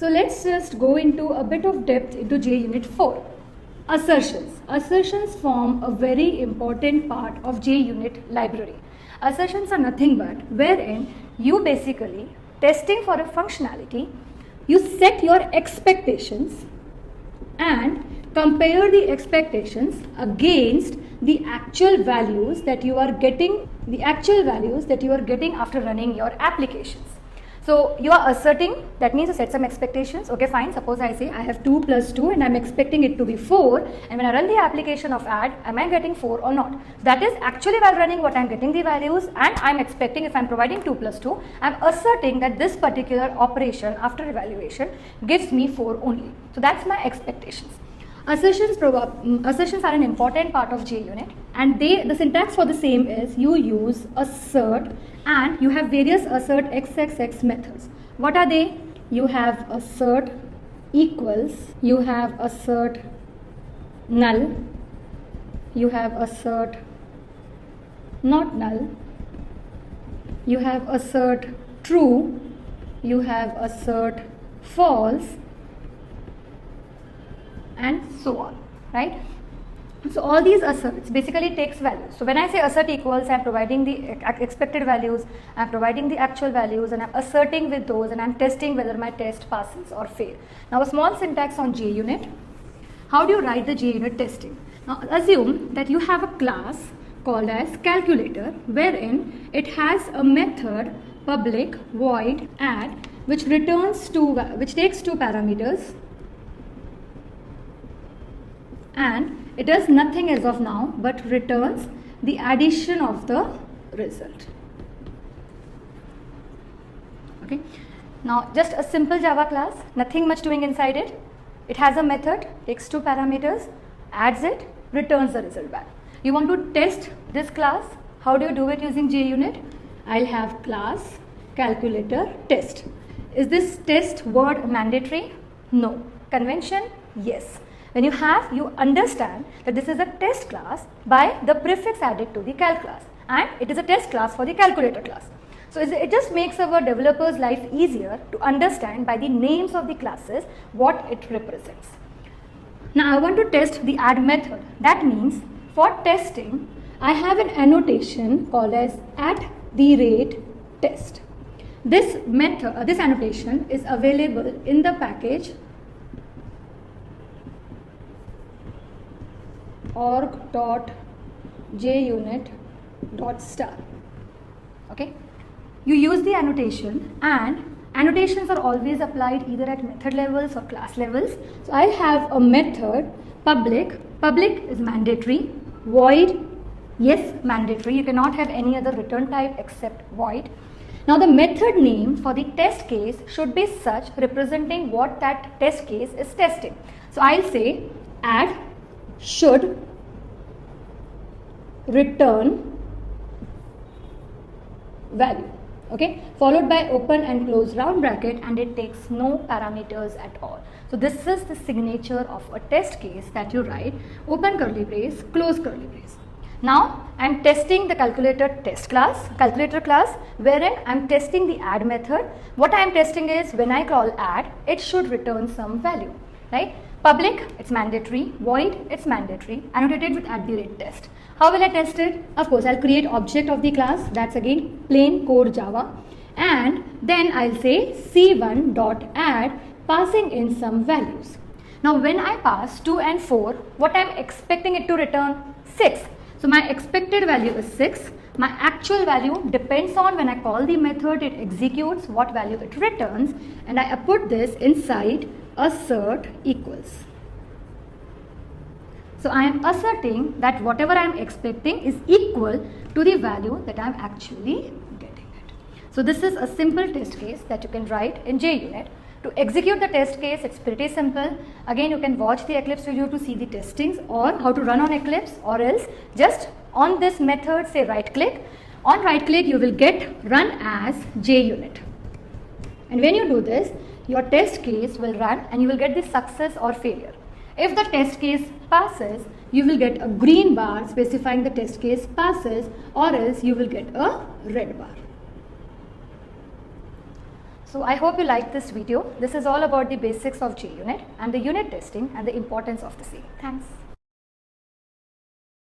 So let's just go into a bit of depth into JUnit 4. Assertions. Assertions form a very important part of JUnit library. Assertions are nothing but wherein you basically testing for a functionality, you set your expectations and compare the expectations against the actual values that you are getting, after running your applications. So you are asserting, that means you set some expectations. Okay, fine. Suppose I say I have 2 plus 2 and I'm expecting it to be 4, and when I run the application of add, am I getting 4 or not? That is actually while running what I'm getting the values, and I'm expecting, if I'm providing 2 plus 2, I'm asserting that this particular operation after evaluation gives me 4 only. So that's my expectations. Assertions are an important part of JUnit, and the syntax for the same is you use assert, and you have various assert xxx methods. What are they? You have assert equals, you have assert null, you have assert not null, you have assert true, you have assert false, and so on, right? So all these asserts basically takes values. So when I say assert equals, I am providing the expected values, I am providing the actual values, and I am asserting with those, and I am testing whether my test passes or fail. Now a small syntax on JUnit. How do you write the JUnit testing? Now assume that you have a class called as calculator, wherein it has a method public void add, which takes two parameters, and it does nothing as of now but returns the addition of the result. Okay. Now just a simple Java class, nothing much doing inside it. It has a method, takes 2 parameters, adds it, returns the result back. You want to test this class. How do you do it using JUnit? I'll have class calculator test. Is this test word mandatory? No. Convention? Yes. When you understand that this is a test class by the prefix added to the cal class, and it is a test class for the calculator class. So it just makes our developers' life easier to understand by the names of the classes what it represents. Now I want to test the add method. That means for testing, I have an annotation called as @test. This method, this annotation is available in the package org.junit.star. Okay, you use the annotation, and annotations are always applied either at method levels or class levels. So I have a method public is mandatory, void, yes, mandatory, you cannot have any other return type except void. Now the method name for the test case should be such representing what that test case is testing. So I'll say add should return value, okay, followed by open and close round bracket, and it takes no parameters at all. So this is the signature of a test case that you write, open curly brace, close curly brace. Now I am testing the calculator calculator class, wherein I am testing the add method. What I am testing is when I call add, it should return some value, right? Public, it's mandatory, void, it's mandatory, annotated with @test. How will I test it? Of course, I'll create object of the class, that's again plain code Java, and then I'll say c1.add, passing in some values. Now when I pass 2 and 4, what I'm expecting it to return? 6. So my expected value is 6. My actual value depends on when I call the method, it executes what value it returns, and I put this inside assert equals. So I am asserting that whatever I am expecting is equal to the value that I am actually getting it. So this is a simple test case that you can write in JUnit. To execute the test case, it's pretty simple. Again, you can watch the Eclipse video to see the testings or how to run on Eclipse, or else just on this method say right click. On right click you will get run as JUnit. And when you do this, your test case will run and you will get the success or failure. If the test case passes, you will get a green bar specifying the test case passes, or else you will get a red bar. So I hope you liked this video. This is all about the basics of JUnit and the unit testing and the importance of the same. Thanks.